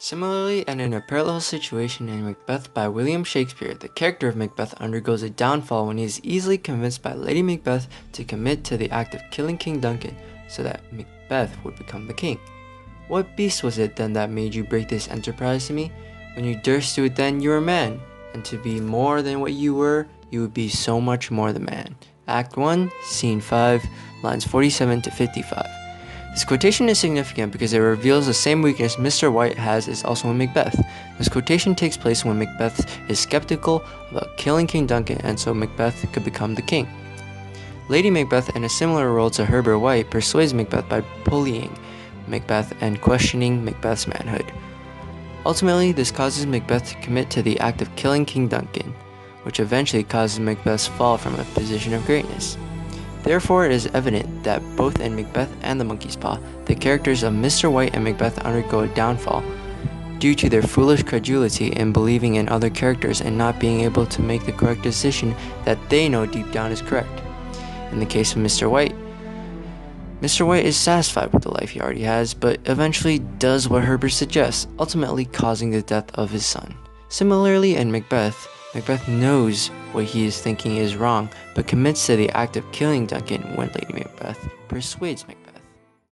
Similarly, and in a parallel situation in Macbeth by William Shakespeare, the character of Macbeth undergoes a downfall when he is easily convinced by Lady Macbeth to commit to the act of killing King Duncan so that Macbeth would become the king. What beast was it then that made you break this enterprise to me? When you durst do it then, you were a man, and to be more than what you were, you would be so much more the man. Act 1, Scene 5, lines 47 to 55. This quotation is significant because it reveals the same weakness Mr. White has is also in Macbeth. This quotation takes place when Macbeth is skeptical about killing King Duncan, and so Macbeth could become the king. Lady Macbeth, in a similar role to Herbert White, persuades Macbeth by bullying Macbeth and questioning Macbeth's manhood. Ultimately, this causes Macbeth to commit to the act of killing King Duncan, which eventually causes Macbeth's fall from a position of greatness. Therefore, it is evident that both in Macbeth and The Monkey's Paw, the characters of Mr. White and Macbeth undergo a downfall due to their foolish credulity in believing in other characters and not being able to make the correct decision that they know deep down is correct. In the case of Mr. White is satisfied with the life he already has, but eventually does what Herbert suggests, ultimately causing the death of his son. Similarly, in Macbeth knows what he is thinking is wrong, but commits to the act of killing Duncan when Lady Macbeth persuades Macbeth.